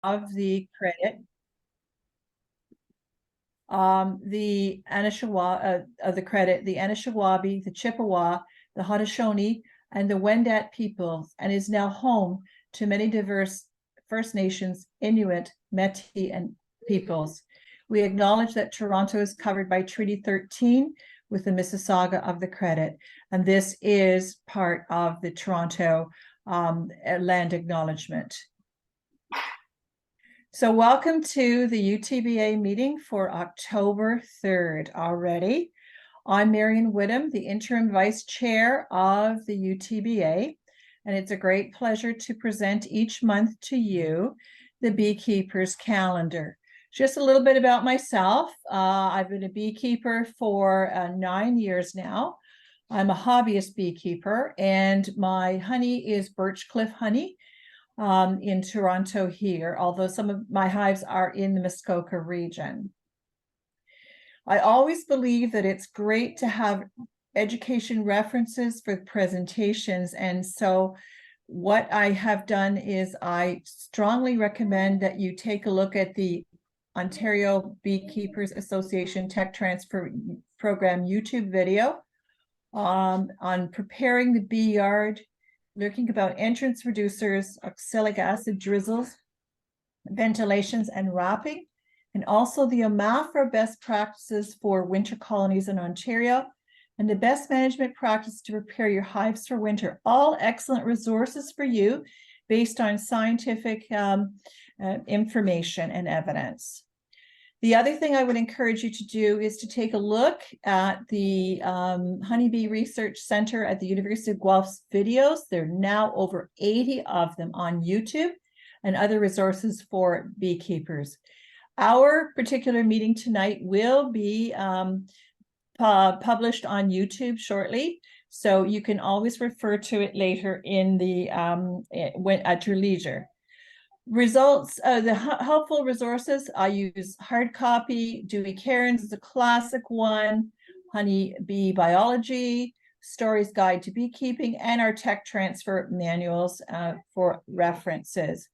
the credit, the Anishinaabe of the credit, the Anishinaabe, the Chippewa, the Haudenosaunee, and the Wendat peoples, and is now home to many diverse First Nations, Inuit, Métis, and peoples. We acknowledge that Toronto is covered by Treaty 13 with the Mississauga of the Credit, and this is part of the Toronto land acknowledgement. So welcome to the UTBA meeting for October 3rd already. I'm Marion Whittam, the interim vice chair of the UTBA, and it's a great pleasure to present each month to you the Beekeepers Calendar. Just a little bit about myself. I've been a beekeeper for 9 years now. I'm a hobbyist beekeeper, and my honey is Birchcliff honey in Toronto here, although some of my hives are in the Muskoka region. I always believe that it's great to have education references for presentations, and so what I have done is I strongly recommend that you take a look at the Ontario Beekeepers Association Tech Transfer Program YouTube video on preparing the bee yard, looking about entrance reducers, oxalic acid drizzles, ventilations, and wrapping, and also the OMAFRA best practices for winter colonies in Ontario, and the best management practice to prepare your hives for winter. All excellent resources for you based on scientific information and evidence. The other thing I would encourage you to do is to take a look at the Honeybee Research Center at the University of Guelph's videos. There are now over 80 of them on YouTube and other resources for beekeepers. Our particular meeting tonight will be published on YouTube shortly, so you can always refer to it later in the at your leisure. Results, the helpful resources, I use hard copy. Dewey Cairns is a classic one, Honey Bee Biology, Story's Guide to Beekeeping, and our tech transfer manuals for references.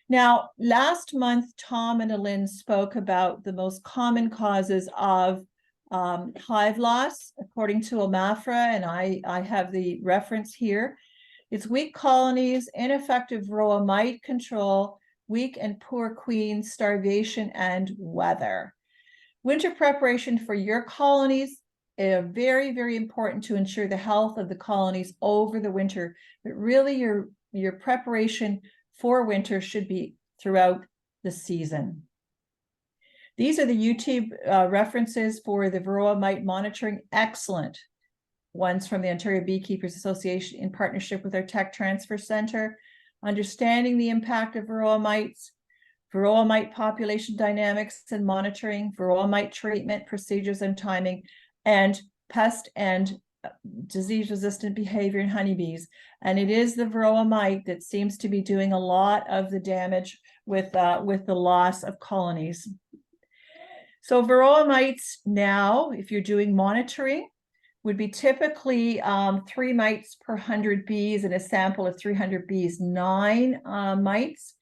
Now, last month, Tom and Alin spoke about the most common causes of hive loss, according to OMAFRA, and I have the reference here. It's weak colonies, ineffective varroa mite control, weak and poor queens, starvation, and weather. Winter preparation for your colonies is very, very important to ensure the health of the colonies over the winter. But really, your preparation for winter should be throughout the season. These are the YouTube references for the varroa mite monitoring. Excellent ones from the Ontario Beekeepers Association in partnership with our Tech Transfer Center. Understanding the impact of varroa mites, varroa mite population dynamics and monitoring, varroa mite treatment procedures and timing, and pest and disease-resistant behavior in honeybees. And it is the varroa mite that seems to be doing a lot of the damage with the loss of colonies. So varroa mites now, if you're doing monitoring, would be typically 3 mites per 100 bees in a sample of 300 bees, 9 mites.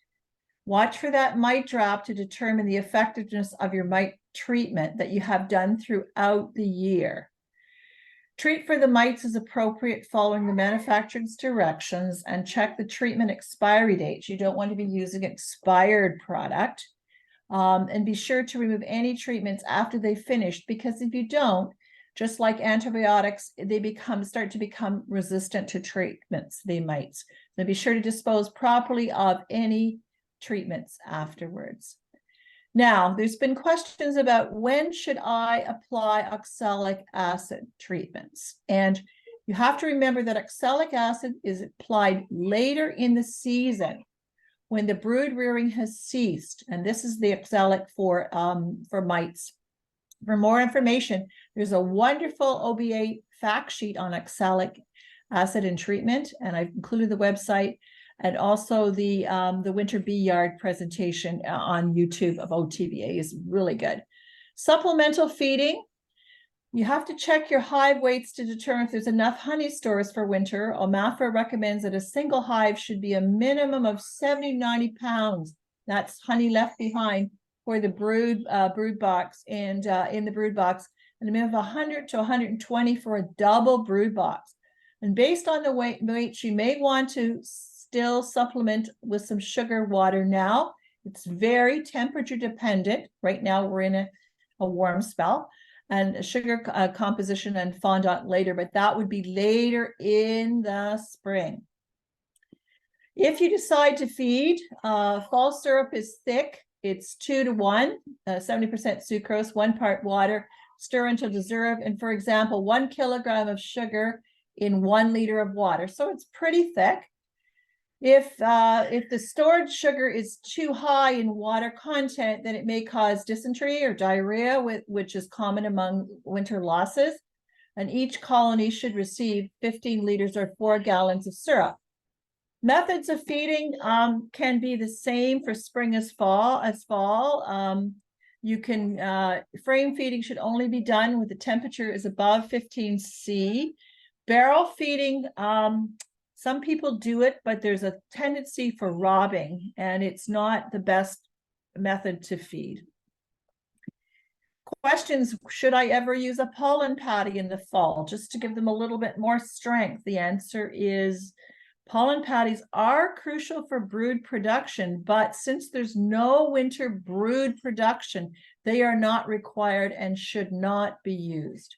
Watch for that mite drop to determine the effectiveness of your mite treatment that you have done throughout the year. Treat for the mites as appropriate following the manufacturer's directions, and check the treatment expiry dates. You don't want to be using expired product. And be sure to remove any treatments after they've finished, because if you don't, just like antibiotics, they start to become resistant to treatments, they might. So be sure to dispose properly of any treatments afterwards. Now, there's been questions about when should I apply oxalic acid treatments? And you have to remember that oxalic acid is applied later in the season when the brood rearing has ceased. And this is the oxalic for mites. For more information, there's a wonderful OBA fact sheet on oxalic acid and treatment, and I've included the website and also the winter bee yard presentation on YouTube of OTBA is really good. Supplemental feeding. You have to check your hive weights to determine if there's enough honey stores for winter. OMAFRA recommends that a single hive should be a minimum of 70 to 90 pounds That's honey left behind for the brood box, and in the brood box, and a minimum of 100 to 120 for a double brood box. And based on the weight, you may want to still supplement with some sugar water now. It's very temperature dependent. Right now we're in a warm spell, and sugar composition and fondant later, but that would be later in the spring. If you decide to feed, fall syrup is thick. It's 2 to 1, 70% sucrose, 1 part water, stir until dissolved. And for example, 1 kilogram of sugar in 1 liter of water. So it's pretty thick. If the stored sugar is too high in water content, then it may cause dysentery or diarrhea, which is common among winter losses. And each colony should receive 15 liters or 4 gallons of syrup. Methods of feeding can be the same for spring as fall. You can frame feeding should only be done when the temperature is above 15 C. Barrel feeding, some people do it, but there's a tendency for robbing, and it's not the best method to feed. Questions: should I ever use a pollen patty in the fall just to give them a little bit more strength? The answer is pollen patties are crucial for brood production, but since there's no winter brood production, they are not required and should not be used.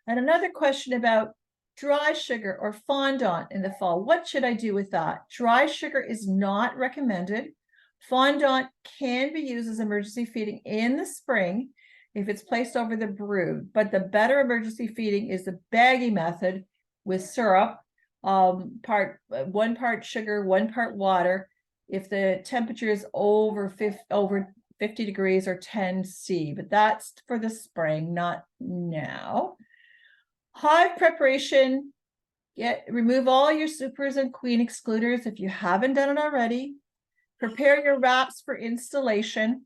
And another question about dry sugar or fondant in the fall. What should I do with that? Dry sugar is not recommended. Fondant can be used as emergency feeding in the spring if it's placed over the brood, but the better emergency feeding is the baggy method with syrup, 1 part sugar, 1 part water, if the temperature is over 50 degrees or 10 C, but that's for the spring, not now. Hive preparation, remove all your supers and queen excluders if you haven't done it already. Prepare your wraps for installation.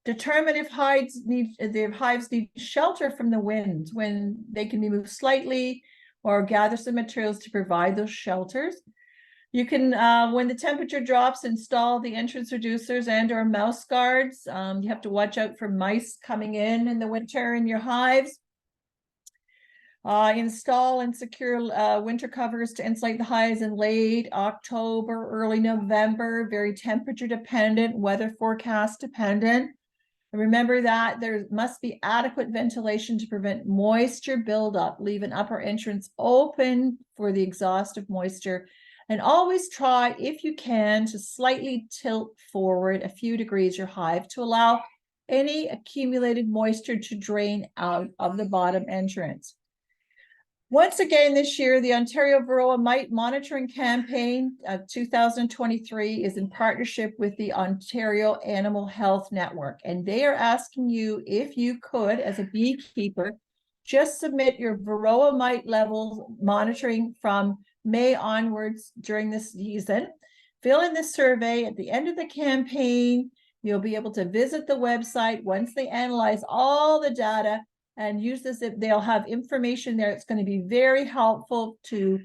Determine if hives need shelter from the wind, when they can be moved slightly, or gather some materials to provide those shelters. You can, when the temperature drops, install the entrance reducers and or mouse guards. You have to watch out for mice coming in the winter in your hives. Install and secure winter covers to insulate the hives in late October, early November, very temperature dependent, weather forecast dependent. And remember that there must be adequate ventilation to prevent moisture buildup. Leave an upper entrance open for the exhaust of moisture. And always try, if you can, to slightly tilt forward a few degrees your hive to allow any accumulated moisture to drain out of the bottom entrance. Once again, this year, the Ontario Varroa Mite Monitoring Campaign of 2023 is in partnership with the Ontario Animal Health Network, and they are asking you, if you could, as a beekeeper, just submit your Varroa mite levels monitoring from May onwards during this season. Fill in the survey. At the end of the campaign, you'll be able to visit the website once they analyze all the data and use this. They'll have information there. It's going to be very helpful to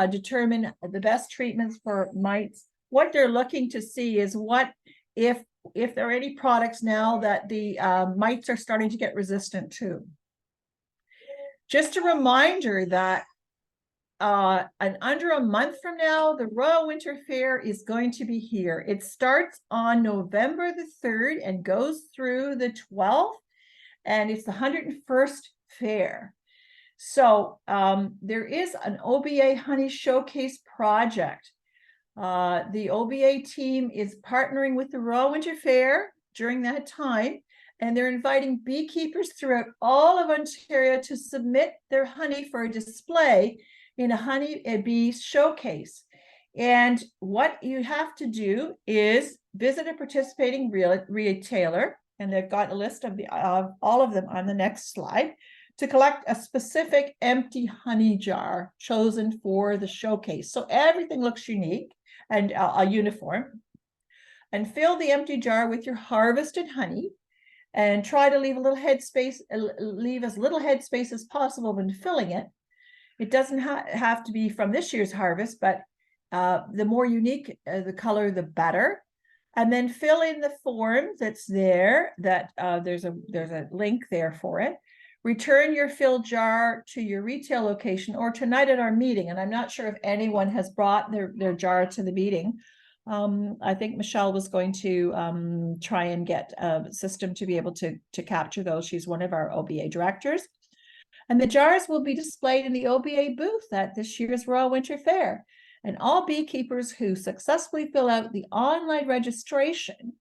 determine the best treatments for mites. What they're looking to see is what if there are any products now that the mites are starting to get resistant to. Just a reminder that under a month from now, the Royal Winter Fair is going to be here. It starts on November the 3rd and goes through the 12th. And it's the 101st fair. So there is an OBA Honey Showcase project. The OBA team is partnering with the Royal Winter Fair during that time, and they're inviting beekeepers throughout all of Ontario to submit their honey for a display in a bee showcase. And what you have to do is visit a participating retailer, and they've got a list of all of them on the next slide, to collect a specific empty honey jar chosen for the showcase. So everything looks unique and uniform. And fill the empty jar with your harvested honey, and try to leave a little headspace, leave as little headspace as possible when filling it. It doesn't have to be from this year's harvest, but the more unique the color, the better. And then fill in the form that's there, that there's a link there for it. Return your filled jar to your retail location or tonight at our meeting. And I'm not sure if anyone has brought their jar to the meeting. I think Michelle was going to try and get a system to be able to capture those. She's one of our OBA directors. And the jars will be displayed in the OBA booth at this year's Royal Winter Fair. And all beekeepers who successfully fill out the online registration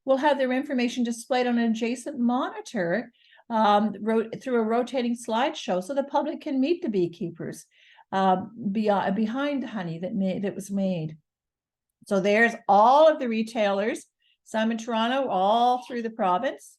will have their information displayed on an adjacent monitor through a rotating slideshow so the public can meet the beekeepers behind the honey that was made. So there's all of the retailers, some in Toronto, all through the province.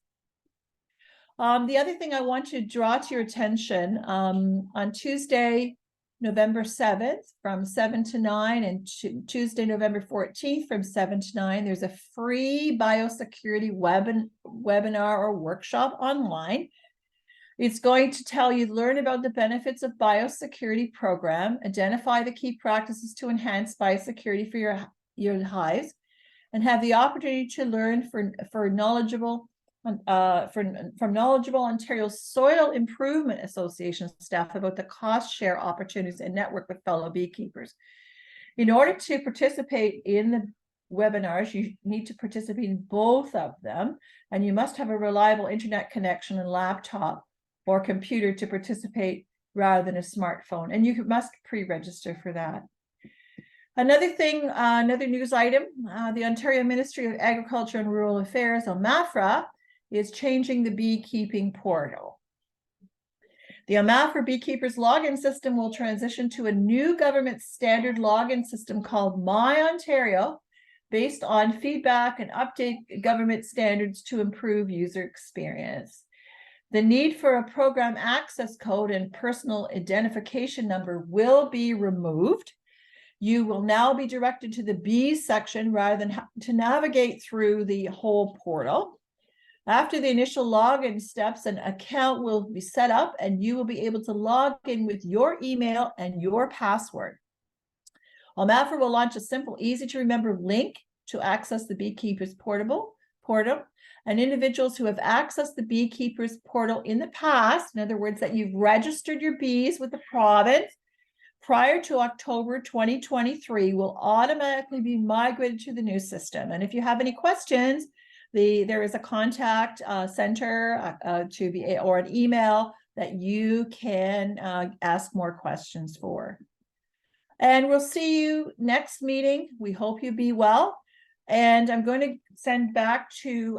The other thing I want to draw to your attention, on Tuesday, November 7th from 7 to 9 and Tuesday, November 14th from 7 to 9, there's a free biosecurity webinar or workshop online. It's going to learn about the benefits of biosecurity program, identify the key practices to enhance biosecurity for your hives, and have the opportunity to learn from knowledgeable Ontario Soil Improvement Association staff about the cost share opportunities and network with fellow beekeepers. In order to participate in the webinars, you need to participate in both of them, and you must have a reliable internet connection and laptop or computer to participate rather than a smartphone, and you must pre-register for that. Another thing, another news item, the Ontario Ministry of Agriculture and Rural Affairs, OMAFRA, is changing the beekeeping portal. The OMAFRA Beekeepers Login System will transition to a new government standard login system called My Ontario, based on feedback and update government standards to improve user experience. The need for a program access code and personal identification number will be removed. You will now be directed to the bees section rather than to navigate through the whole portal. After the initial login steps, an account will be set up and you will be able to log in with your email and your password. OMAFRA will launch a simple, easy to remember link to access the Beekeepers portal, and individuals who have accessed the Beekeepers portal in the past, in other words, that you've registered your bees with the province prior to October 2023, will automatically be migrated to the new system. And if you have any questions, there is a contact center or an email that you can ask more questions for. And we'll see you next meeting. We hope you be well. And I'm going to send back to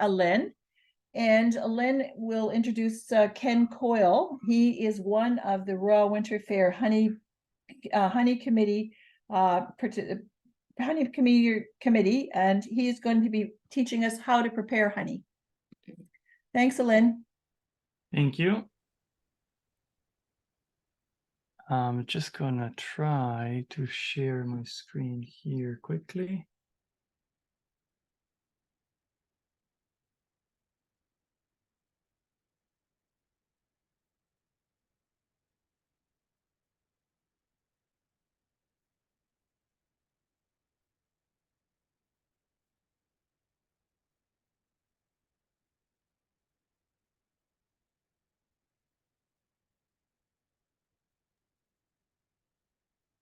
Alin. And Alin will introduce Ken Coyle. He is one of the Royal Winter Fair Honey Committee committee, and he is going to be teaching us how to prepare honey. Thanks, Alin. Thank you. I'm just gonna try to share my screen here quickly.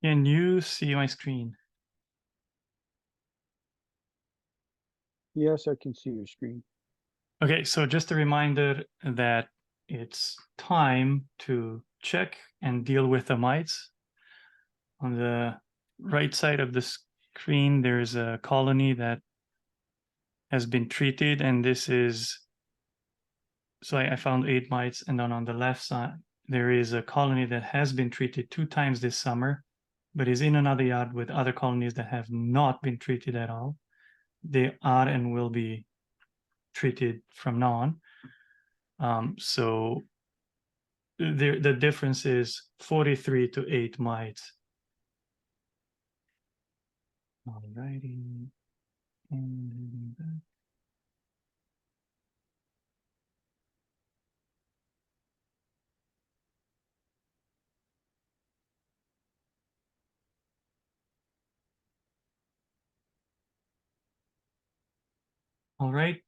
Can you see my screen? Yes, I can see your screen. Okay, so just a reminder that it's time to check and deal with the mites. On the right side of the screen, there's a colony that has been treated, and this is, so I found 8 mites, and then on the left side, there is a colony that has been treated 2 times this summer, but is in another yard with other colonies that have not been treated at all. They are and will be treated from now on. So the difference is 43 to 8 mites. Alrighty. And All right.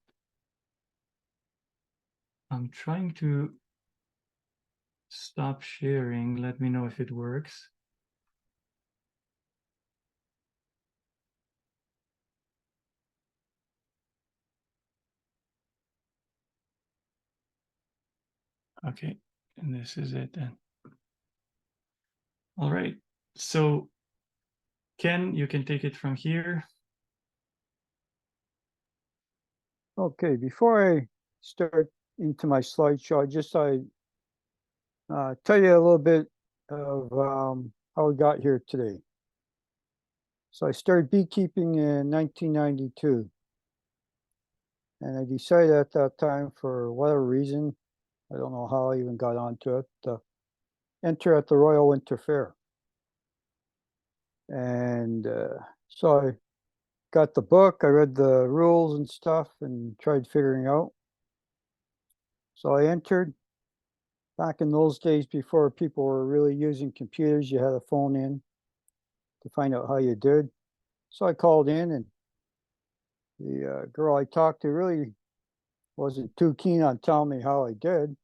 I'm trying to stop sharing. Let me know if it works. Okay, and this is it then. All right, so Ken, you can take it from here. Okay, before I start into my slideshow, I tell you a little bit of how we got here today. So I started beekeeping in 1992. And I decided at that time, for whatever reason, I don't know how I even got onto it, to enter at the Royal Winter Fair. And so I got the book, I read the rules and stuff and tried figuring out. So I entered. Back in those days, before people were really using computers, you had to phone in to find out how you did. So I called in, and the girl I talked to really wasn't too keen on telling me how I did.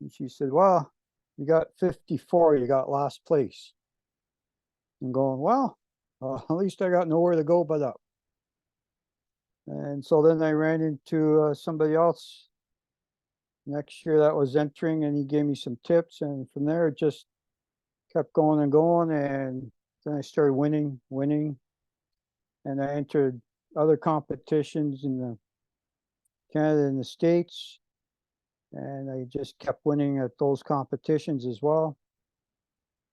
And she said, well, you got 54, you got last place. I'm going, well, at least I got nowhere to go but up. And so then I ran into somebody else next year that was entering, and he gave me some tips. And from there, it just kept going and going. And then I started winning. And I entered other competitions in the Canada and the States. And I just kept winning at those competitions as well.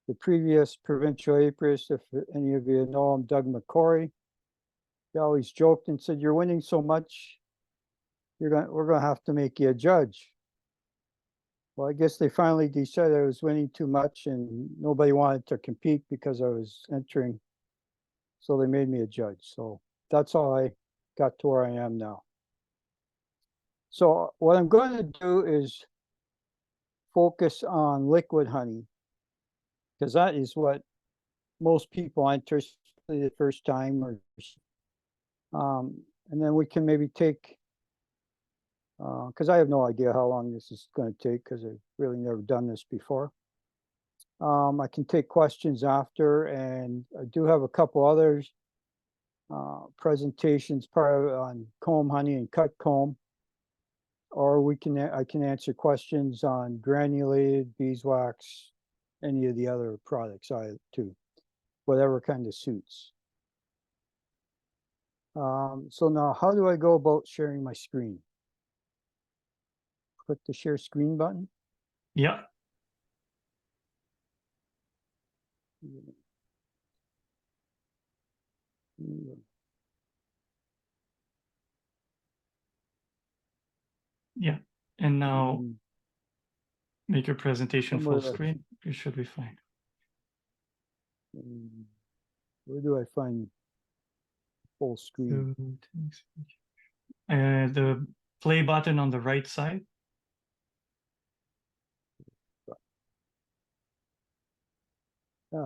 The previous provincial apiarist, if any of you know him, Doug McCory, he always joked and said, you're winning so much, we're gonna have to make you a judge. Well, I guess they finally decided I was winning too much and nobody wanted to compete because I was entering. So they made me a judge. So that's how I got to where I am now. So what I'm going to do is focus on liquid honey, because that is what most people enter, especially the first time. And then we can maybe take, because I have no idea how long this is going to take, because I've really never done this before. I can take questions after, and I do have a couple others presentations part on comb honey and cut comb, or I can answer questions on granulated beeswax, any of the other products too, whatever kind of suits. So now, how do I go about sharing my screen? Click the share screen button. Yeah. Yeah, and now make your presentation full screen. You should be fine. Where do I find full screen? The play button on the right side.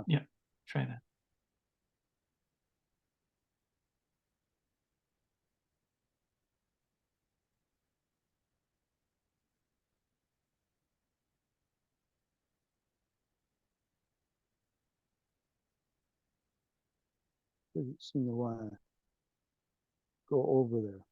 Yeah, try that. Doesn't seem to want to go over there.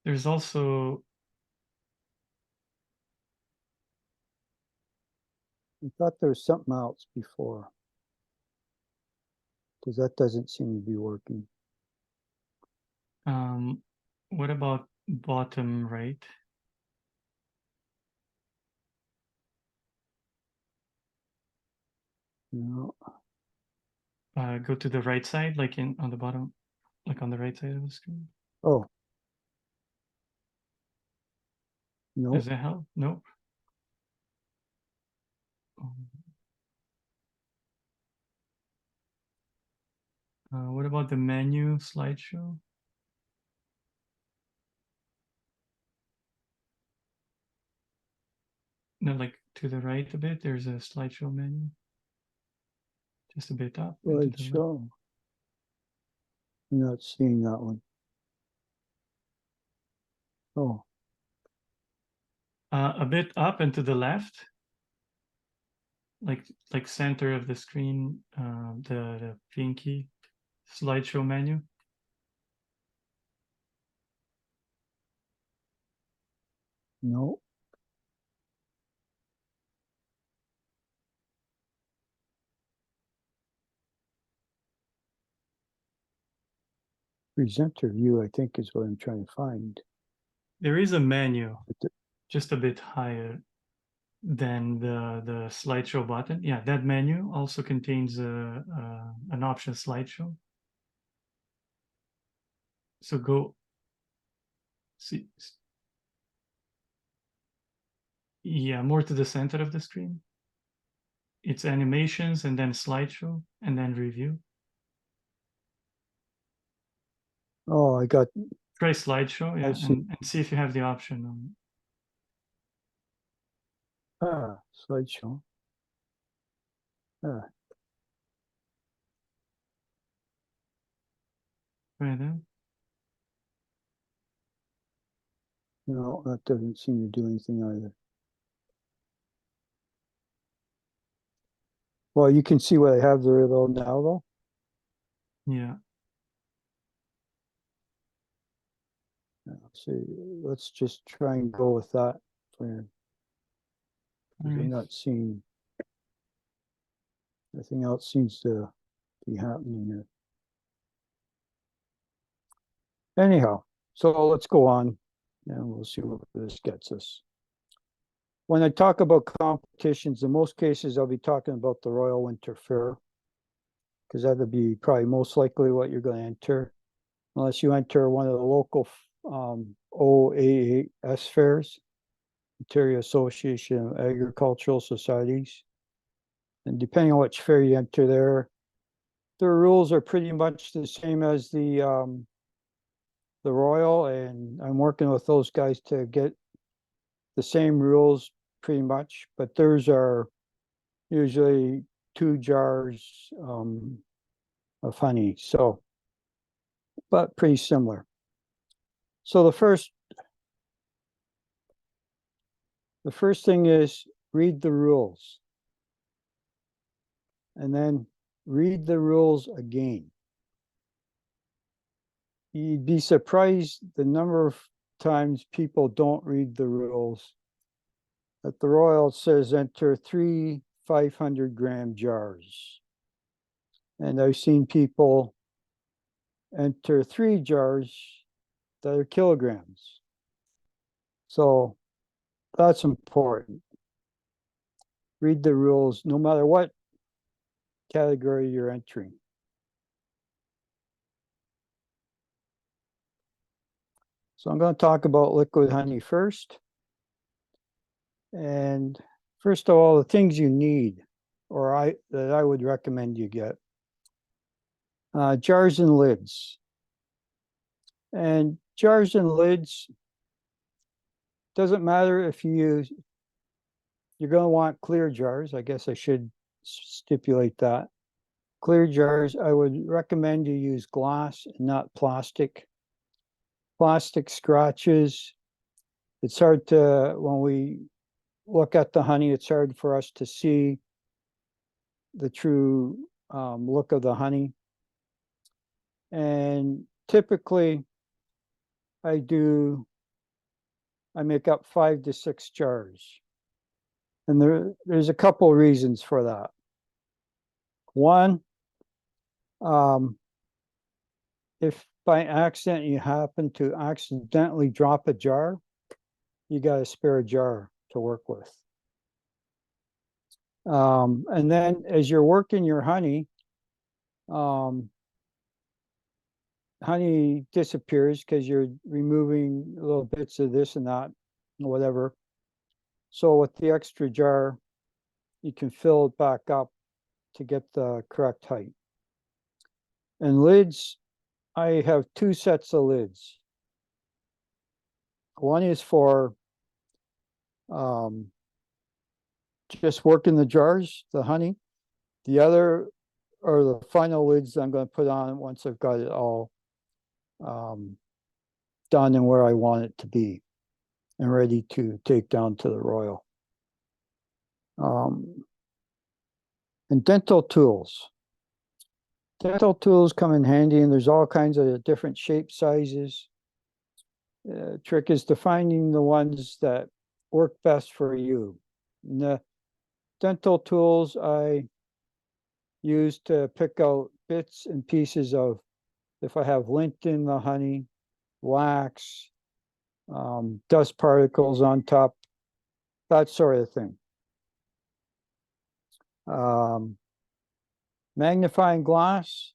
There's also, I thought there was something else before, because that doesn't seem to be working. what about bottom right? No. Go to the right side, like on the bottom, like on the right side of the screen. Oh. No. Does that help? Nope. What about the menu slideshow? no, like to the right a bit, there's a slideshow menu. Just a bit up. and to the left. Slideshow. I'm not seeing that one. Oh, A bit up and to the left. Like center of the screen, the pinky slideshow menu. no. Presenter view, I think, is what I'm trying to find. There is a menu But the- just a bit higher than the slideshow button. Yeah, that menu also contains an option slideshow. So go see. Yeah, more to the center of the screen. It's animations and then slideshow and then review. Oh, I got, Try slideshow, yeah, see. and see if you have the option. slideshow. Right there. No, that doesn't seem to do anything either. Well, you can see what I have there though now though. Yeah. So let's just try and go with that plan. I'm Alright. not seeing, nothing else seems to be happening here. Anyhow, so let's go on and we'll see what this gets us. When I talk about competitions, in most cases, I'll be talking about the Royal Winter Fair, because that'll be probably most likely what you're going to enter, unless you enter one of the local OAS fairs, Ontario Association of Agricultural Societies. And depending on which fair you enter there, their rules are pretty much the same as the Royal, and I'm working with those guys to get the same rules pretty much, but theirs are usually 2 jars of honey, so, but pretty similar. So the first thing is read the rules, and then read the rules again. You'd be surprised the number of times people don't read the rules. At the Royal, it says enter 3 500-gram jars. And I've seen people enter 3 jars that are kilograms. So that's important. Read the rules no matter what category you're entering. So I'm going to talk about liquid honey first. And first of all, the things you need, or that I would recommend you get. Jars and lids. And jars and lids, doesn't matter if you're going to want clear jars. I guess I should stipulate that. Clear jars, I would recommend you use glass and not plastic. Plastic scratches. It's hard to, when we look at the honey, it's hard for us to see the true look of the honey. And typically I make up 5 to 6 jars. And there's a couple reasons for that. One, if by accident you happen to accidentally drop a jar, you got a spare jar to work with. And then as you're working your honey, honey disappears because you're removing little bits of this and that, whatever. So with the extra jar, you can fill it back up to get the correct height. And lids, I have 2 sets of lids. One is for just work in the jars, the honey. The other are the final lids I'm going to put on once I've got it all done and where I want it to be and ready to take down to the royal. And dental tools. Dental tools come in handy, and there's all kinds of different shape sizes. Trick is to finding the ones that work best for you. And the dental tools I use to pick out bits and pieces of, if I have lint in the honey, wax, dust particles on top, that sort of thing. Magnifying glass,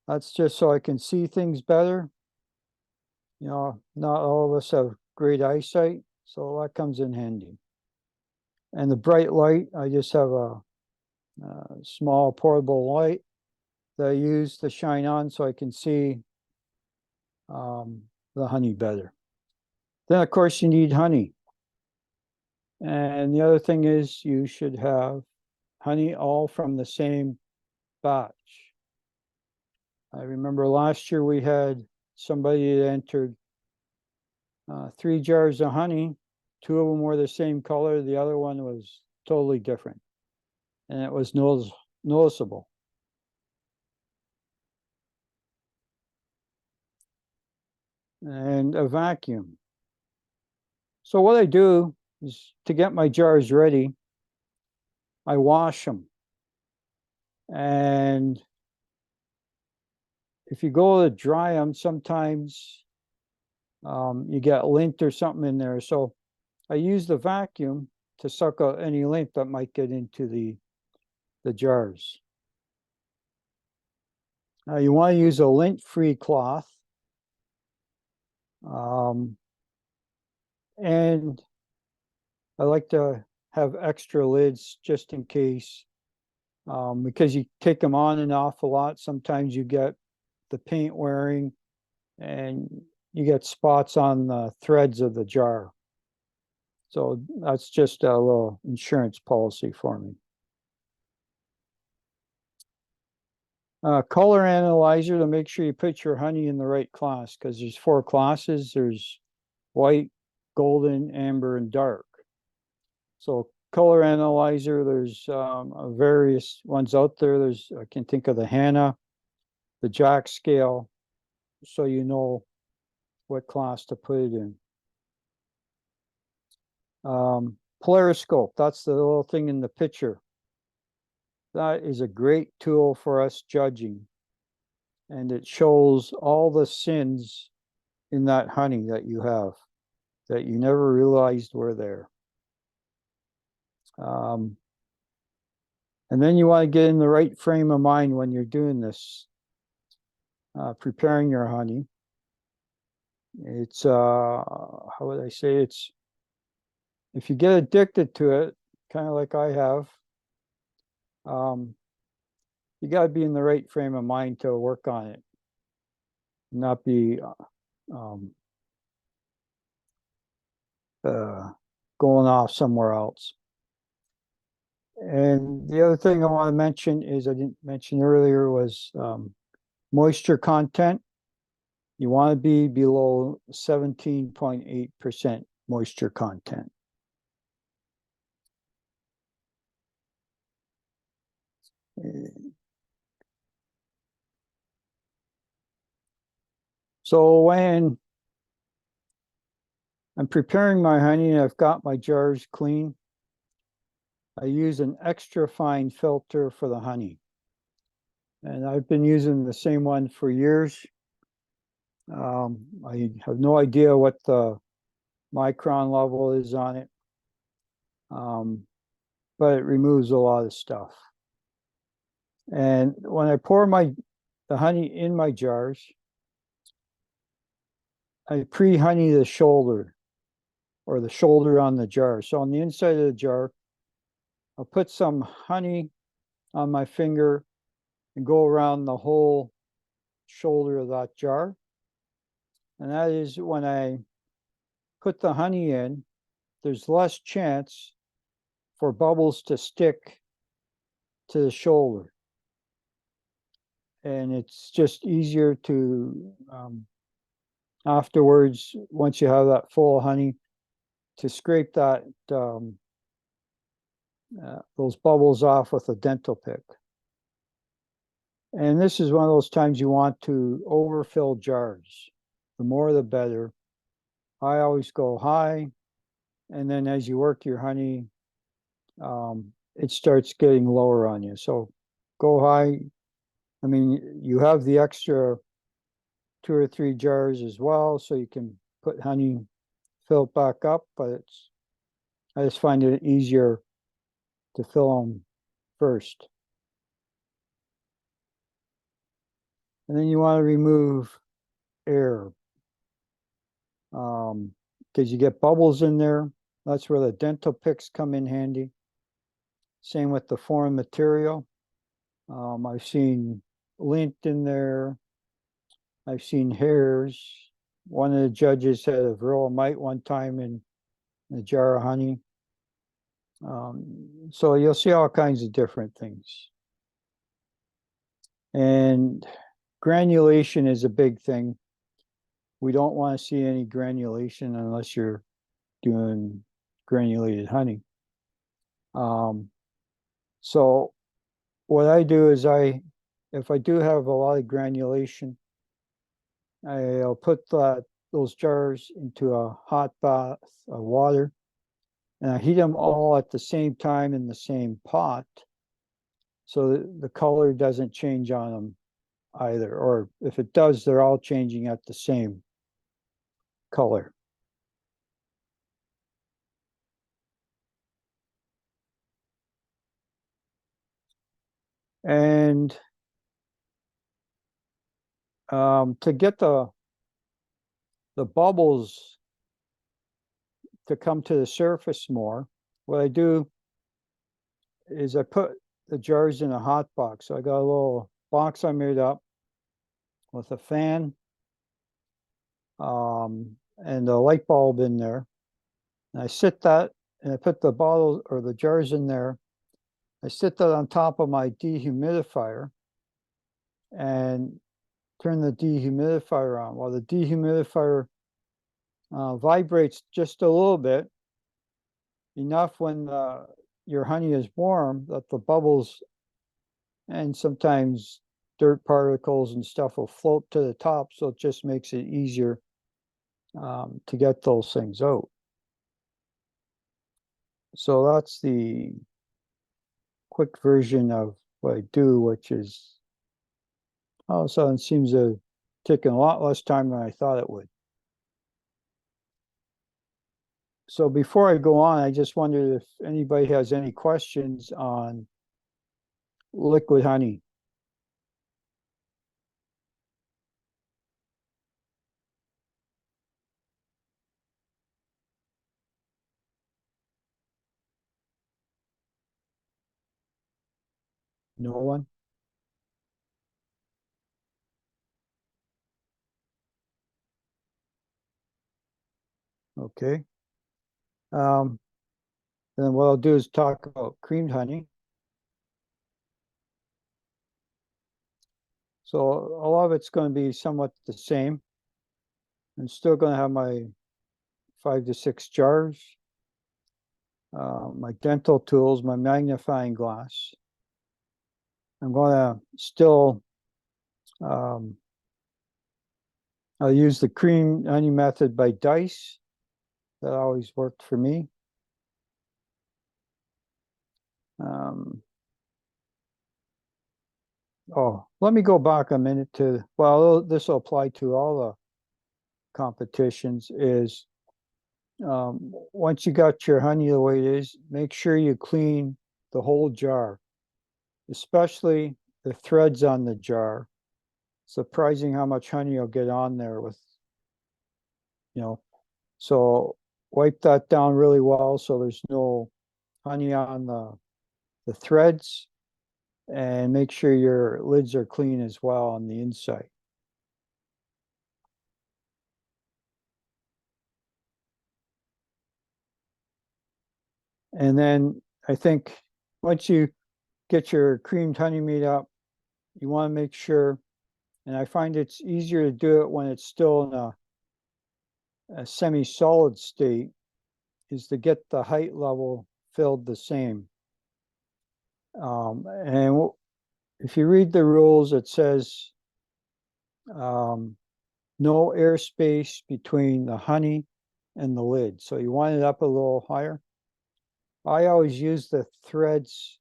that's just so I can see things better. You know, not all of us have great eyesight, so that comes in handy. And the bright light, I just have a small portable light that I use to shine on so I can see the honey better. Then, of course, you need honey. And the other thing is you should have honey all from the same batch. I remember last year we had somebody that entered 3 jars of honey. 2 of them were the same color. The other one was totally different. And it was noticeable. And a vacuum. So what I do is, to get my jars ready, I wash them. And if you go to dry them, sometimes you get lint or something in there. So I use the vacuum to suck out any lint that might get into the jars. Now you want to use a lint-free cloth. And I like to have extra lids just in case, because you take them on and off a lot. Sometimes you get the paint wearing and you get spots on the threads of the jar. So that's just a little insurance policy for me. Color analyzer to make sure you put your honey in the right class, because there's 4 classes. There's white, golden, amber, and dark. So color analyzer, there's various ones out there. There's, I can think of the Hannah, the Jack scale, so you know what class to put it in. Polariscope, that's the little thing in the picture. That is a great tool for us judging. And it shows all the sins in that honey that you have that you never realized were there. And then you want to get in the right frame of mind when you're doing this, preparing your honey. It's, how would I say, it's, if you get addicted to it, kind of like I have, you got to be in the right frame of mind to work on it, not be going off somewhere else. And the other thing I want to mention is, I didn't mention earlier, was moisture content. You want to be below 17.8% moisture content. So when I'm preparing my honey and I've got my jars clean, I use an extra fine filter for the honey. And I've been using the same one for years. I have no idea what the micron level is on it, but it removes a lot of stuff. And when I pour the honey in my jars, I pre-honey the shoulder, or the shoulder on the jar. So on the inside of the jar, I'll put some honey on my finger and go around the whole shoulder of that jar. And that is, when I put the honey in, there's less chance for bubbles to stick to the shoulder. And it's just easier to, afterwards, once you have that full of honey, to scrape that, those bubbles off with a dental pick. And this is one of those times you want to overfill jars. The more the better. I always go high, and then as you work your honey, it starts getting lower on you. So go high. I mean, you have the extra 2 or 3 jars as well, so you can put honey, fill it back up, but I just find it easier to fill them first. And then you want to remove air, because you get bubbles in there. That's where the dental picks come in handy. Same with the foreign material. I've seen lint in there. I've seen hairs. One of the judges had a varroa mite one time in a jar of honey. So you'll see all kinds of different things. And granulation is a big thing. We don't want to see any granulation unless you're doing granulated honey. So what I do is if I do have a lot of granulation, I'll put those jars into a hot bath of water, and I heat them all at the same time in the same pot, so that the color doesn't change on them either. Or if it does, they're all changing at the same color. And to get the bubbles to come to the surface more, what I do is I put the jars in a hot box. So I got a little box I made up with a fan, and a light bulb in there. And I sit that, and I put the bottle or the jars in there. I sit that on top of my dehumidifier and turn the dehumidifier on. While the dehumidifier vibrates just a little bit, enough when your honey is warm that the bubbles and sometimes dirt particles and stuff will float to the top, so it just makes it easier to get those things out. So that's the quick version of what I do, which is all of a sudden seems to take a lot less time than I thought it would. So before I go on, I just wondered if anybody has any questions on liquid honey. No one? Okay. Then what I'll do is talk about creamed honey. So a lot of it's going to be somewhat the same. I'm still going to have my 5 to 6 jars, my dental tools, my magnifying glass. I'm going to still, I'll use the cream honey method by dice. That always worked for me. Oh, let me go back a minute to, well, this will apply to all the competitions, is once you got your honey the way it is, make sure you clean the whole jar, especially the threads on the jar. Surprising how much honey you'll get on there with, so wipe that down really well so there's no honey on the threads, and make sure your lids are clean as well on the inside. And then I think once you get your creamed honey made up, you want to make sure, and I find it's easier to do it when it's still in a semi-solid state, is to get the height level filled the same. And if you read the rules, it says no airspace between the honey and the lid. So you want it up a little higher. I always use the threads,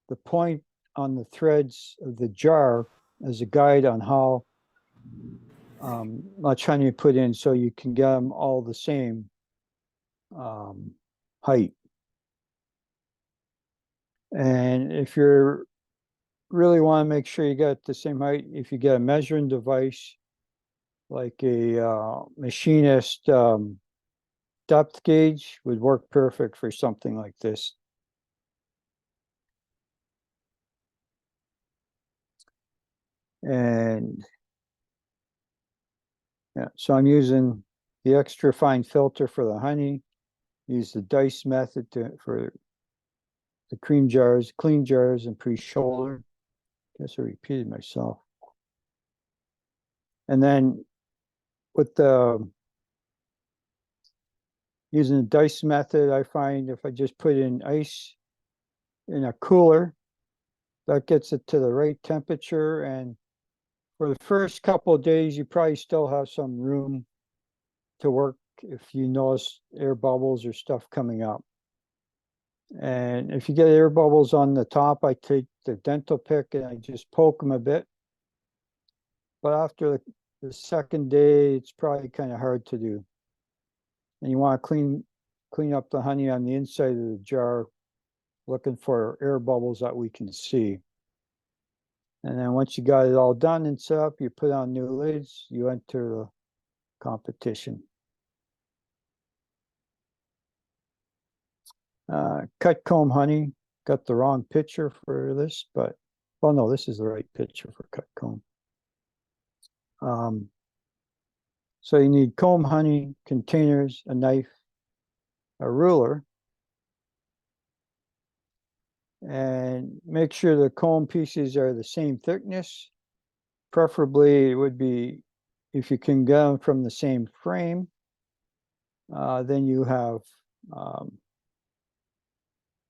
the point on the threads of the jar as a guide on how much honey you put in, so you can get them all the same height. And if you're really want to make sure you get the same height, if you get a measuring device like a machinist depth gauge, would work perfect for something like this. And yeah, so I'm using the extra fine filter for the honey, use the dice method for the cream jars, clean jars, and pre-shoulder. Guess I repeated myself. And then with the using the dice method, I find if I just put in ice in a cooler, that gets it to the right temperature. And for the first couple of days, you probably still have some room to work if you notice air bubbles or stuff coming up. And if you get air bubbles on the top, I take the dental pick and I just poke them a bit. But after the second day, it's probably kind of hard to do. And you want to clean up the honey on the inside of the jar, looking for air bubbles that we can see. And then once you got it all done and set up, you put on new lids, you enter the competition. Cut comb honey, got the wrong picture for this, but, well, no, this is the right picture for cut comb. So you need comb honey, containers, a knife, a ruler, and make sure the comb pieces are the same thickness. Preferably, it would be, if you can get them from the same frame, then you have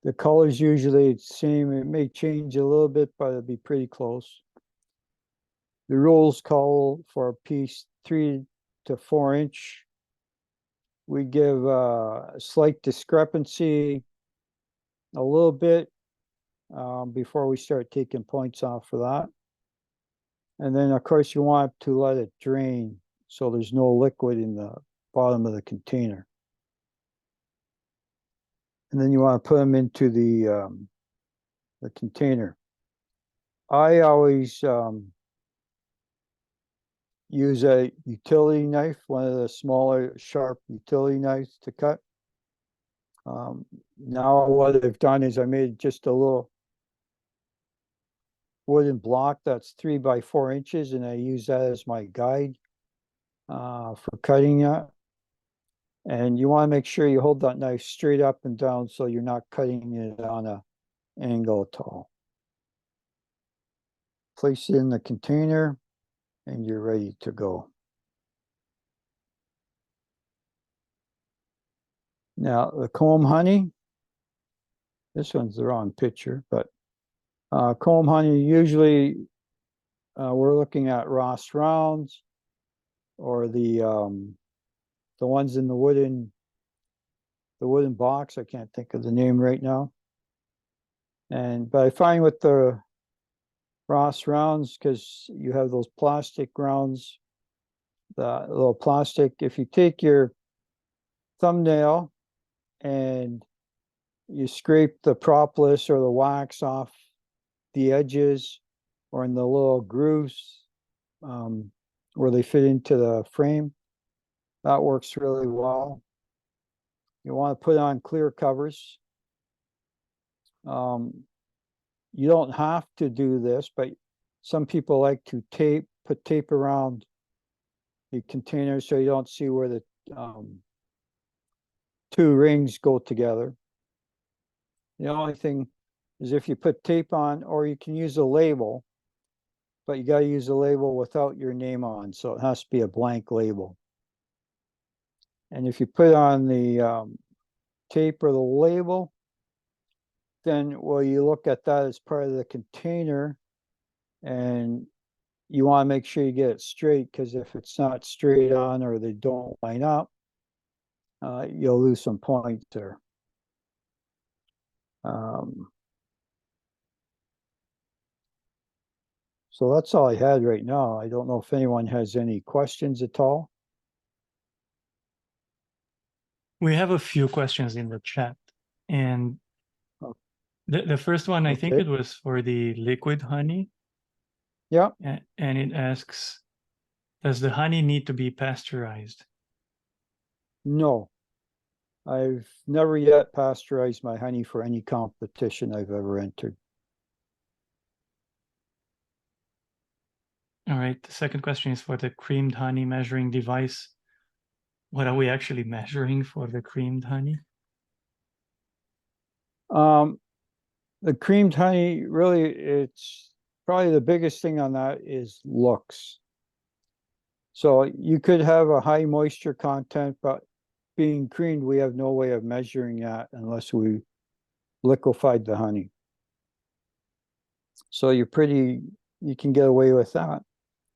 the colors usually the same. It may change a little bit, but it'll be pretty close. The rules call for a piece 3 to 4 inch. We give a slight discrepancy a little bit before we start taking points off for that. And then, of course, you want to let it drain so there's no liquid in the bottom of the container. And then you want to put them into the container. I always use a utility knife, one of the smaller, sharp utility knives to cut. Now what I've done is I made just a little wooden block that's 3 by 4 inches, and I use that as my guide for cutting that. And you want to make sure you hold that knife straight up and down so you're not cutting it on an angle at all. Place it in the container and you're ready to go. Now the comb honey, this one's the wrong picture, but comb honey, usually we're looking at Ross rounds or the ones in the wooden box. I can't think of the name right now. But I find with the Ross rounds, because you have those plastic rounds, the little plastic, if you take your thumbnail and you scrape the propolis or the wax off the edges or in the little grooves where they fit into the frame, that works really well. You want to put on clear covers. You don't have to do this, but some people like to put tape around the container so you don't see where the 2 rings go together. The only thing is if you put tape on, or you can use a label, but you gotta use a label without your name on, so it has to be a blank label. And if you put on the tape or the label, then, well, you look at that as part of the container, and you want to make sure you get it straight, because if it's not straight on or they don't line up, you'll lose some points there. So that's all I had right now. I don't know if anyone has any questions at all. We have a few questions in the chat, and Oh. the first one, I think Okay. it was for the liquid honey, Yeah, and it asks, does the honey need to be pasteurized? no. I've never yet pasteurized my honey for any competition I've ever entered. All right, the second question is for the creamed honey measuring device. What are we actually measuring for the creamed honey? The creamed honey, really, it's probably the biggest thing on that is looks. So you could have a high moisture content, but being creamed, we have no way of measuring that unless we liquefied the honey. So you can get away with that.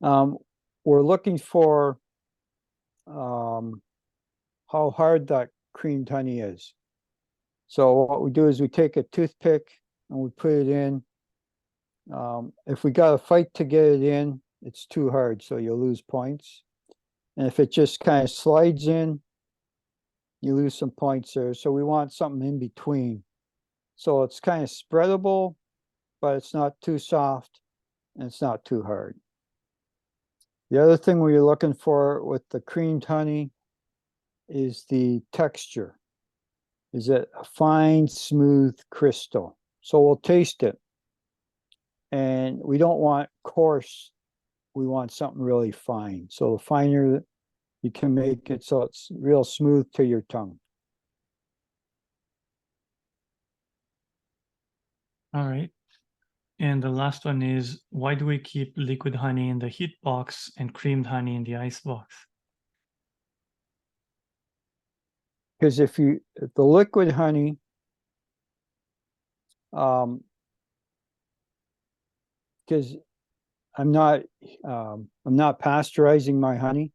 We're looking for how hard that creamed honey is. So what we do is we take a toothpick and we put it in. If we got to fight to get it in, it's too hard, so you'll lose points. And if it just kind of slides in, you lose some points there. So we want something in between. So it's kind of spreadable, but it's not too soft and it's not too hard. The other thing we're looking for with the creamed honey is the texture. Is it a fine, smooth crystal? So we'll taste it. And we don't want coarse, we want something really fine. So the finer you can make it so it's real smooth to your tongue. All right. And the last one is, why do we keep liquid honey in the heat box and creamed honey in the ice box? Because if the liquid honey, because I'm not pasteurizing my honey,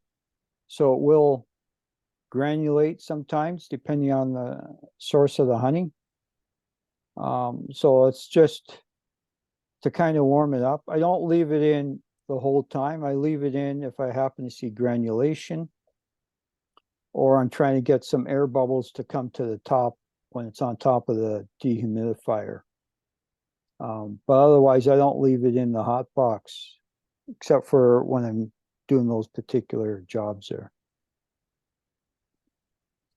so it will granulate sometimes depending on the source of the honey. So it's just to kind of warm it up. I don't leave it in the whole time. I leave it in if I happen to see granulation, or I'm trying to get some air bubbles to come to the top when it's on top of the dehumidifier. But otherwise, I don't leave it in the hot box, except for when I'm doing those particular jobs there.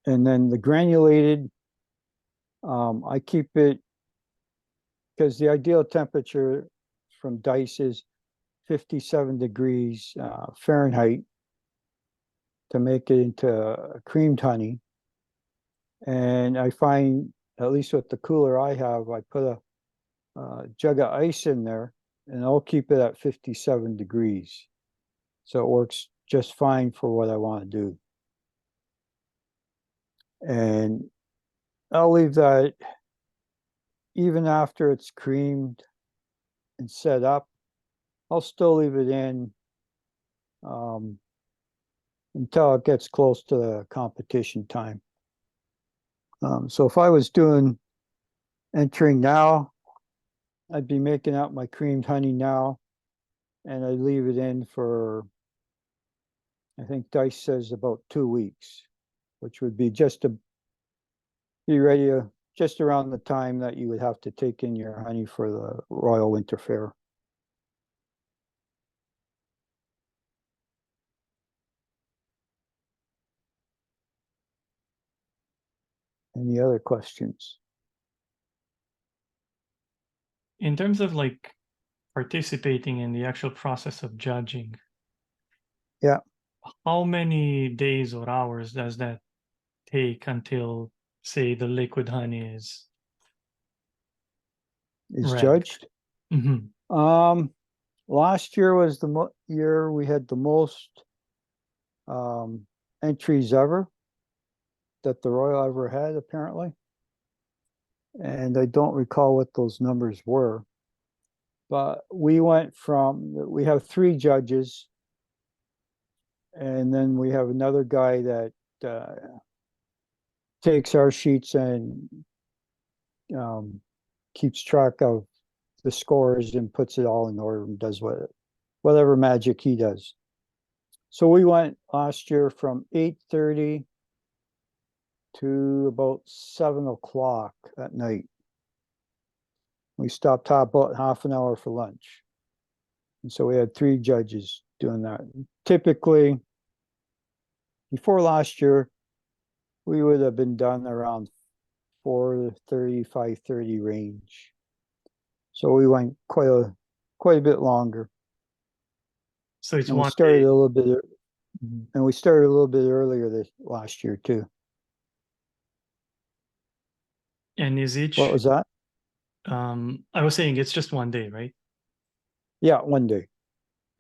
And then the granulated, I keep it, because the ideal temperature from dice is 57 degrees Fahrenheit to make it into creamed honey. And I find, at least with the cooler I have, I put a jug of ice in there and I'll keep it at 57 degrees. So it works just fine for what I want to do. And I'll leave that even after it's creamed and set up. I'll still leave it in until it gets close to the competition time. So if I was entering now, I'd be making out my creamed honey now, and I'd leave it in for, I think Dice says about 2 weeks, which would be just to be ready just around the time that you would have to take in your honey for the Royal Winter Fair. Any other questions? In terms of like participating in the actual process of judging, Yeah. how many days or hours does that take until, say, the liquid honey is is Right. judged. Mhm. Last year was the year we had the most entries ever that the Royal ever had, apparently. And I don't recall what those numbers were. But we have 3 judges, and then we have another guy that takes our sheets and keeps track of the scores and puts it all in order and does whatever magic he does. So we went last year from 8:30 to about 7 o'clock at night. We stopped about half an hour for lunch. And so we had 3 judges doing that. Typically, before last year, we would have been done around 4:30, 5:30 range. So we went quite a bit longer. So it's And we one started day. a little bit, and we started a little bit earlier this last year too. And is each, What was that? I was saying it's just one day, right? Yeah, one day.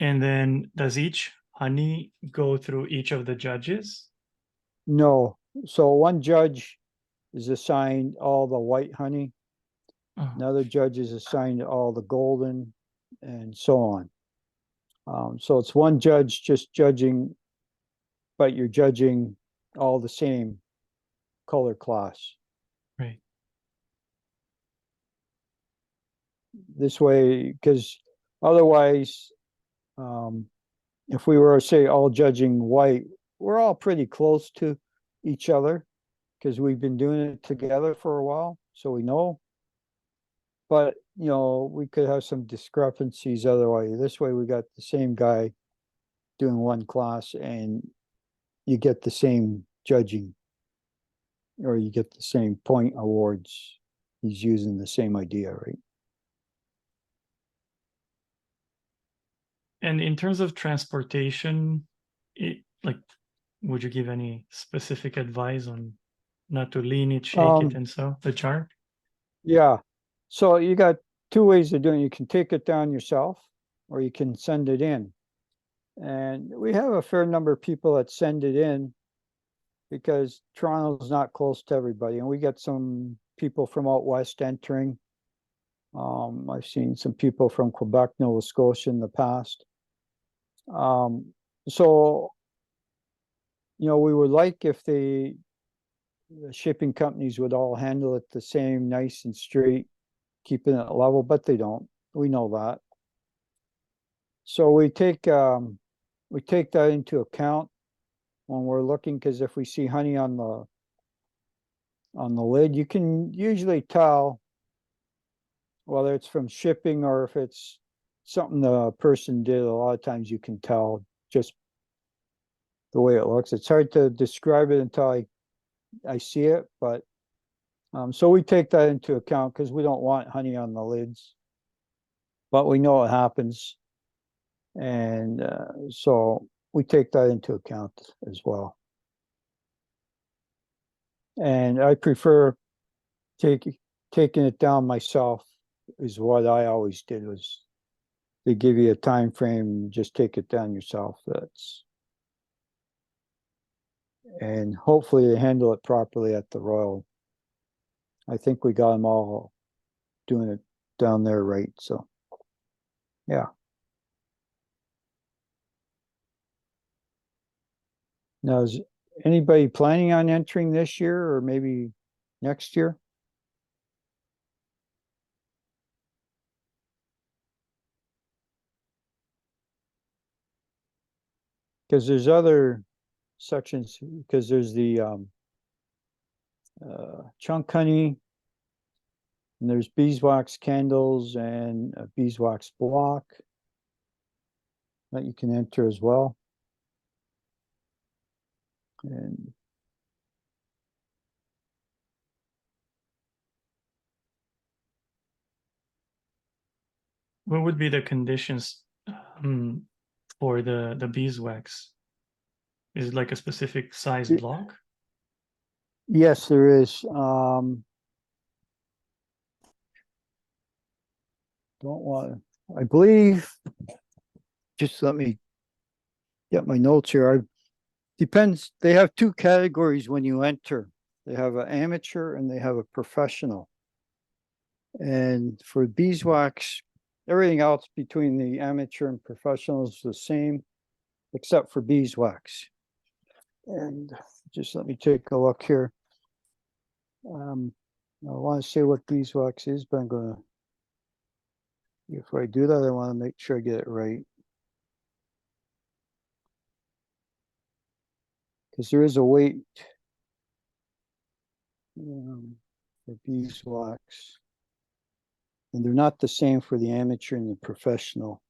And then does each honey go through each of the judges? No. So one judge is assigned all the white honey. Oh, Another judge is assigned all the golden, and so on. So it's one judge just judging, but you're judging all the same color class. right. This way, because otherwise, if we were, say, all judging white, we're all pretty close to each other because we've been doing it together for a while, so we know. But, we could have some discrepancies otherwise. This way, we got the same guy doing one class and you get the same judging, or you get the same point awards. He's using the same idea, right? And in terms of transportation, would you give any specific advice on not to lean it, shake it, and so the jar? Yeah. So you got 2 ways of doing it. You can take it down yourself, or you can send it in. And we have a fair number of people that send it in because Toronto's not close to everybody. And we get some people from out west entering. I've seen some people from Quebec, Nova Scotia in the past. So, we would like if the shipping companies would all handle it the same, nice and straight, keeping it level, but they don't. We know that. So we take that into account when we're looking, because if we see honey on the lid, you can usually tell whether it's from shipping or if it's something the person did. A lot of times you can tell just the way it looks. It's hard to describe it until I see it, but so we take that into account because we don't want honey on the lids, but we know it happens. And so we take that into account as well. And I prefer taking it down myself is what I always did, was they give you a time frame, just take it down yourself. And hopefully they handle it properly at the Royal. I think we got them all doing it down there right. So yeah. Now, is anybody planning on entering this year or maybe next year? Because there's other sections, because there's the chunk honey, and there's beeswax candles and a beeswax block that you can enter as well. And What would be the conditions for the beeswax? Is it like a specific size block? yes, there is. don't want, I believe, just let me get my notes here. Depends, they have two categories when you enter. They have an amateur and they have a professional. And for beeswax, everything else between the amateur and professional is the same, except for beeswax. And just let me take a look here. I want to say what beeswax is, but I'm gonna, before I do that, I want to make sure I get it right. Because there is a weight for beeswax. And they're not the same for the amateur and the professional.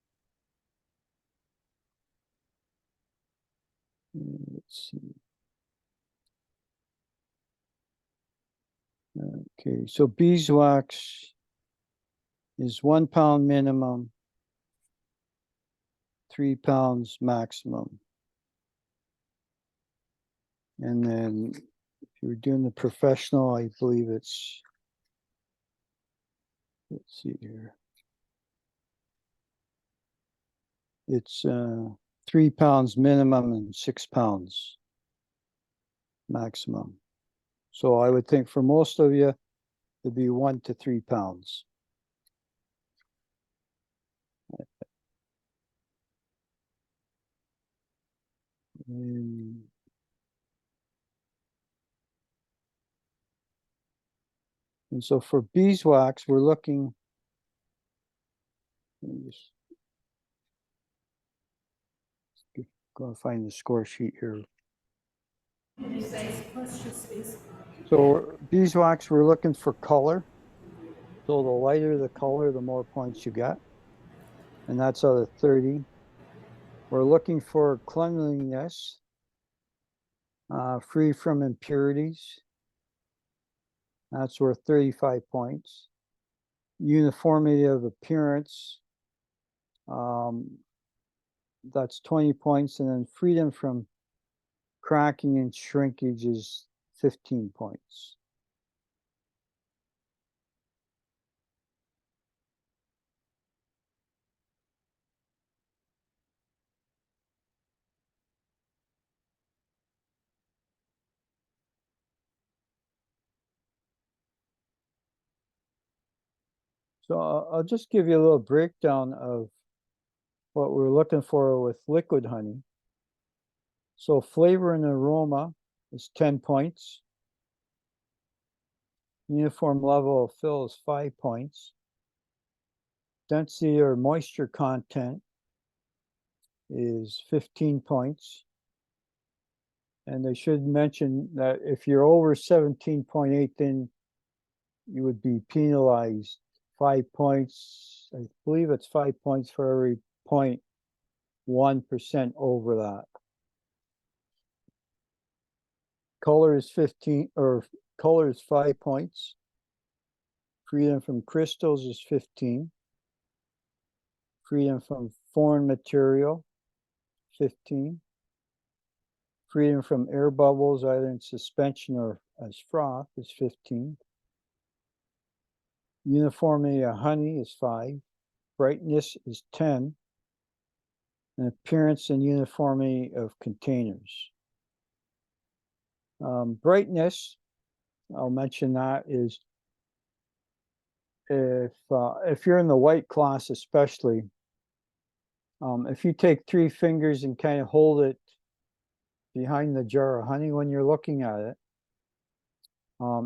Let's see. Okay, so beeswax is 1 pound minimum, 3 pounds maximum. And then if you're doing the professional, I believe it's, let's see here. It's 3 pounds minimum and 6 pounds maximum. So I would think for most of you, it'd be 1 to 3 pounds. And so for beeswax, we're looking, going to find the score sheet here. So beeswax, we're looking for color. So the lighter the color, the more points you get. And that's out of 30. We're looking for cleanliness, free from impurities. That's worth 35 points. Uniformity of appearance, that's 20 points. And then freedom from cracking and shrinkage is 15 points. So I'll just give you a little breakdown of what we're looking for with liquid honey. So flavor and aroma is 10 points. Uniform level of fill is 5 points. Density or moisture content is 15 points. And I should mention that if you're over 17.8, then you would be penalized 5 points. I believe it's 5 points for every 0.1% over that. Color is 15, or color is 5 points. Freedom from crystals is 15. Freedom from foreign material, 15. Freedom from air bubbles, either in suspension or as froth, is 15. Uniformity of honey is 5. Brightness is 10. And appearance and uniformity of containers. Brightness, I'll mention that, is if you're in the white class especially, if you take 3 fingers and kind of hold it behind the jar of honey when you're looking at it,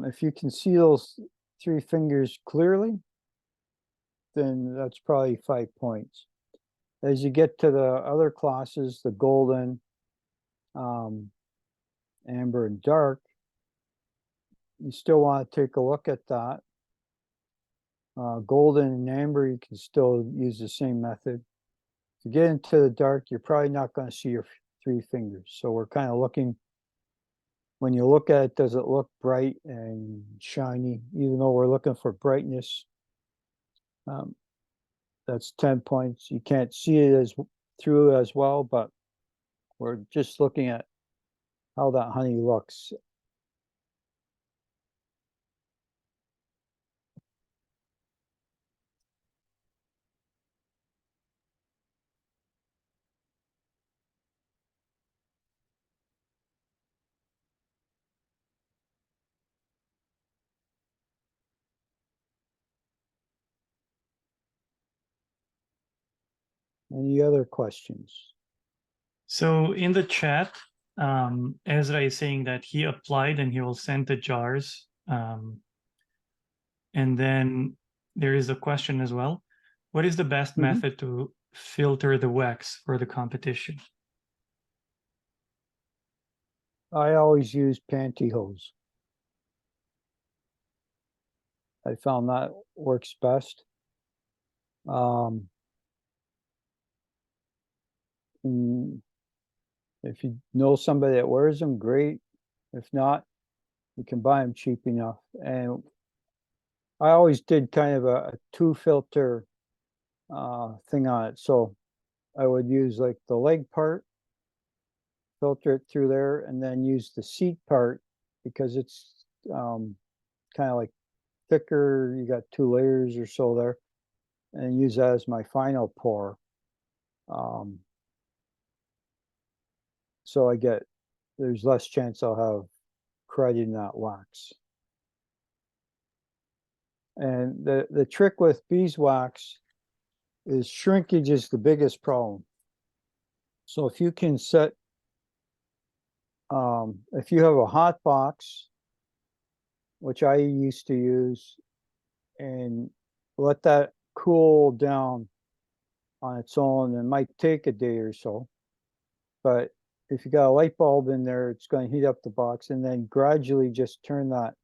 if you can see those 3 fingers clearly, then that's probably 5 points. As you get to the other classes, the golden, amber, and dark, you still want to take a look at that. Golden and amber, you can still use the same method. If you get into the dark, you're probably not going to see your 3 fingers. So we're kind of looking, when you look at it, does it look bright and shiny? Even though we're looking for brightness, that's 10 points. You can't see it through as well, but we're just looking at how that honey looks. Any other questions? So in the chat, Ezra is saying that he applied and he will send the jars. And then there is a question as well. What is the best Mhm. method to filter the wax for the competition? I always use pantyhose. I found that works best. Mm, if you know somebody that wears them, great. If not, you can buy them cheap enough. And I always did kind of a two filter thing on it. So I would use like the leg part, filter it through there, and then use the seat part because it's kind of like thicker. You got 2 layers or so there, and use that as my final pour. So there's less chance I'll have crud in that wax. And the trick with beeswax is shrinkage is the biggest problem. So if you can set, if you have a hot box, which I used to use, and let that cool down on its own, it might take a day or so. But if you got a light bulb in there, it's going to heat up the box, and then gradually just turn that.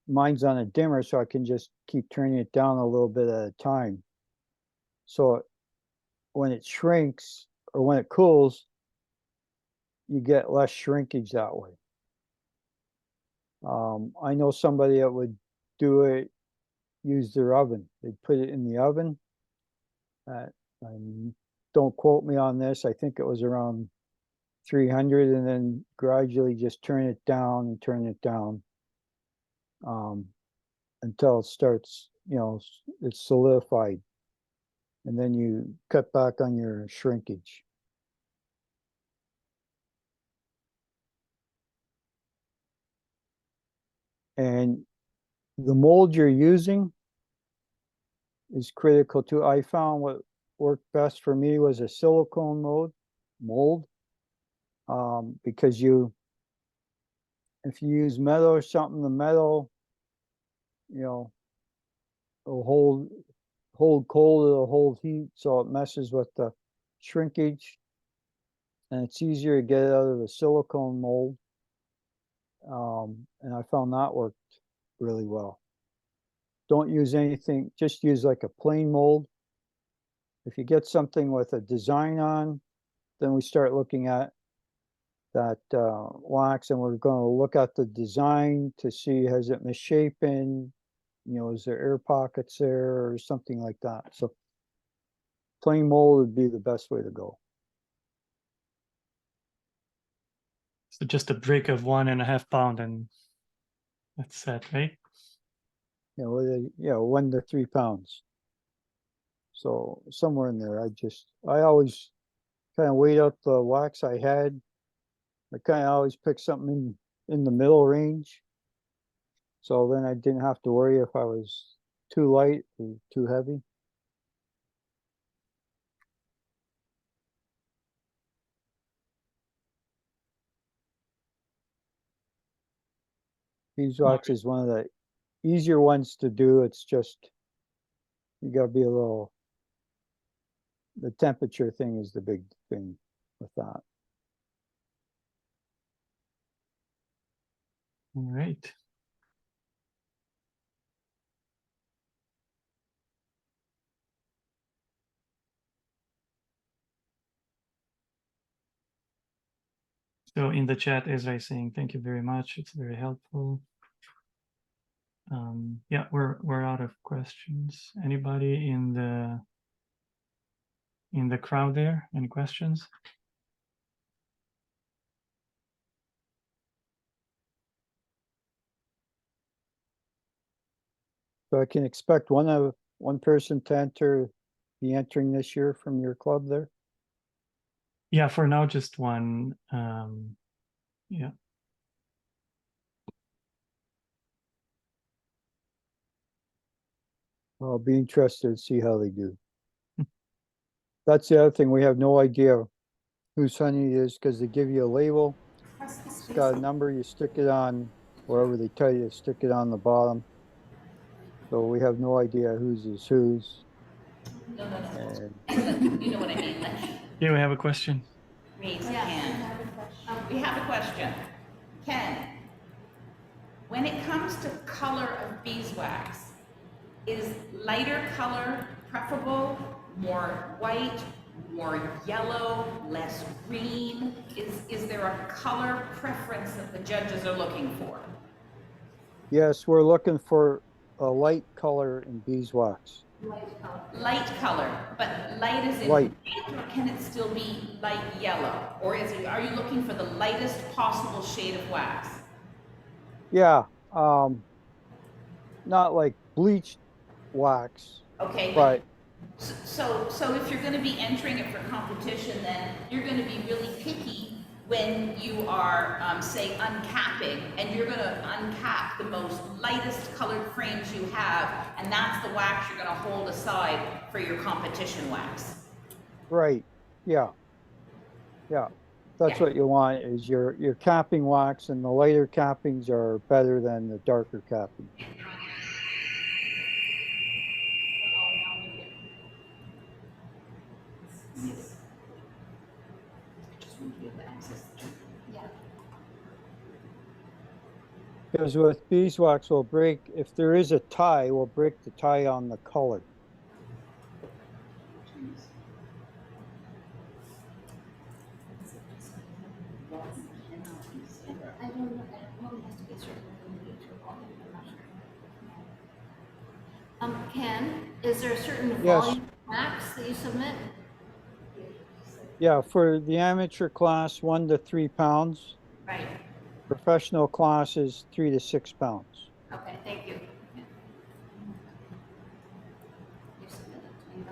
Mine's on a dimmer, so I can just keep turning it down a little bit at a time. So when it shrinks or when it cools, you get less shrinkage that way. I know somebody that would do it, use their oven. They'd put it in the oven. Don't quote me on this. I think it was around 300, and then gradually just turn it down and turn it down until it starts, it's solidified. And then you cut back on your shrinkage. And the mold you're using is critical too. I found what worked best for me was a silicone mold, because if you use metal or something, the metal, will hold cold, it'll hold heat, so it messes with the shrinkage, and it's easier to get it out of a silicone mold. And I found that worked really well. Don't use anything, just use like a plain mold. If you get something with a design on, then we start looking at that wax, and we're going to look at the design to see, has it misshapen, is there air pockets there or something like that. So plain mold would be the best way to go. So just a brick of 1.5 pound and that's set, right? 1 to 3 pounds. So somewhere in there, I always kind of weighed out the wax I had. I kind of always pick something in the middle range. So then I didn't have to worry if I was too light or too heavy. Beeswax is one of the easier ones to do. It's just, you gotta be the temperature thing is the big thing with that. All right. So in the chat, Ezra is saying, thank you very much. It's very helpful. Yeah, we're out of questions. Anybody in the crowd there? Any questions? So I can expect one person to be entering this year from your club there. Yeah, for now, just one. Yeah. I'll be interested to see how they do. that's the other thing. We have no idea whose honey it is because they give you a label. It's got a number. You stick it on wherever they tell you to stick it on the bottom. So we have no idea whose is whose. No, no, no. And You know what I mean? Like, Yeah, we have a question. raise hand. We have a question. Ken, when it comes to color of beeswax, is lighter color preferable? More white, more yellow, less green? Is there a color preference that the judges are looking for? yes, we're looking for a light color in beeswax. Light color, but light is in Light. white, or can it still be light yellow? Or are you looking for the lightest possible shade of wax? Yeah, not like bleached wax, Okay, but so if you're gonna be entering it for competition, then you're gonna be really picky when you are, say, uncapping, and you're gonna uncap the most lightest colored frames you have, and that's the wax you're gonna hold aside for your competition wax. right, yeah, yeah. That's Yeah. what you want is your capping wax, and the lighter cappings are better than the darker cappings. Because with beeswax, we'll break, if there is a tie, we'll break the tie on the color. I don't know, it probably has to be a certain millimeter volume, I'm not sure. Ken, is there a certain Yes. volume max that you submit? Yeah, for the amateur class, 1 to 3 pounds. Right, Professional class is 3 to 6 pounds. okay, thank you. You submitted to me,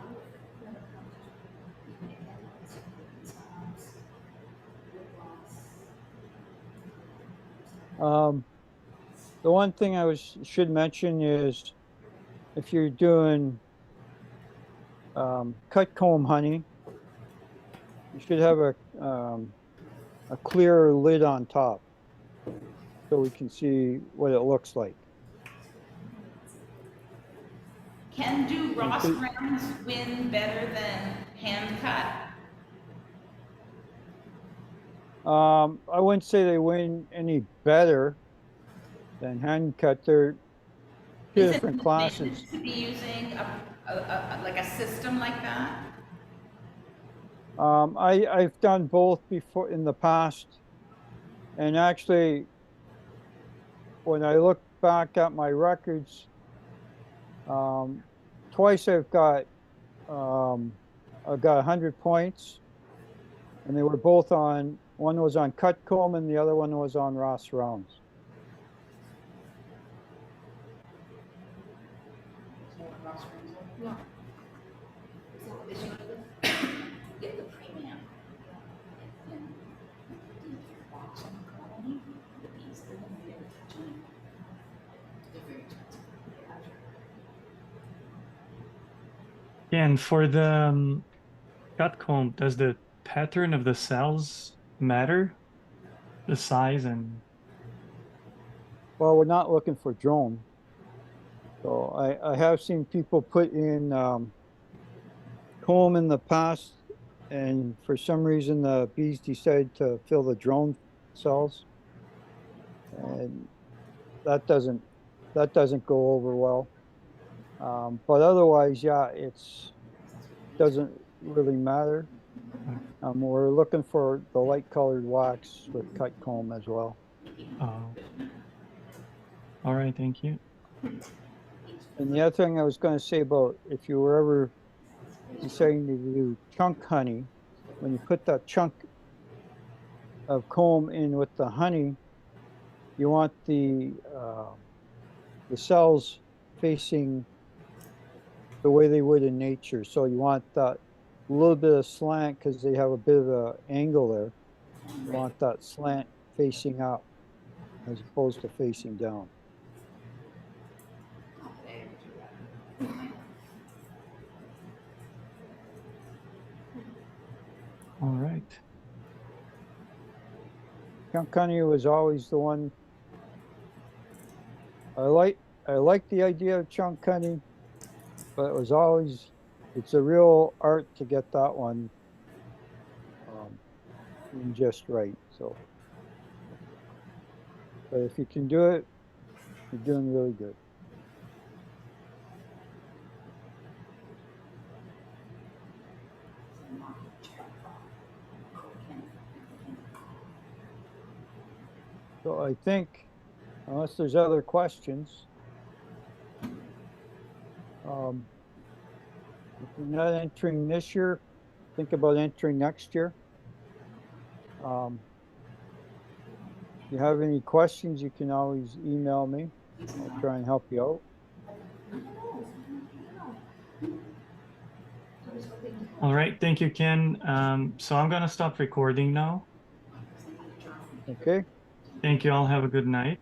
The one thing I should mention is if you're doing cut comb honey, you should have a clear lid on top so we can see what it looks like. Can do Ross Okay. rounds win better than hand cut? I wouldn't say they win any better than hand cut. They're two Is it different an classes. advantage to be using like a system like that? I've done both before in the past, and actually, when I look back at my records, twice I've got 100 points, and they were both on. One was on cut comb, and the other one was on Ross rounds. No. Get the premium. And the box on the colony, the bees, they're gonna be able to touch on it. They're very expensive. And for the cut comb, does the pattern of the cells matter? The size and Well, we're not looking for drone, so I have seen people put in comb in the past, and for some reason the bees decided to fill the drone cells, and that doesn't go over well. But otherwise, yeah, it's doesn't really matter. We're looking for the light colored wax with cut comb as well. oh. All right, thank you. And the other thing I was going to say about if you were ever deciding to do chunk honey, when you put that chunk of comb in with the honey, you want the cells facing the way they would in nature. So you want that little bit of slant because they have a bit of an angle there. You want that slant facing up as opposed to facing down. right. Chunk honey was always the one. I like the idea of chunk honey, but it was always, it's a real art to get that one in just right, so. But if you can do it, you're doing really good. So I think, unless there's other questions, if you're not entering this year, think about entering next year. If you have any questions, you can always email me. I'll try and help you out. All right, thank you, Ken. So I'm gonna stop recording now. Okay, Thank you all. Have a good night.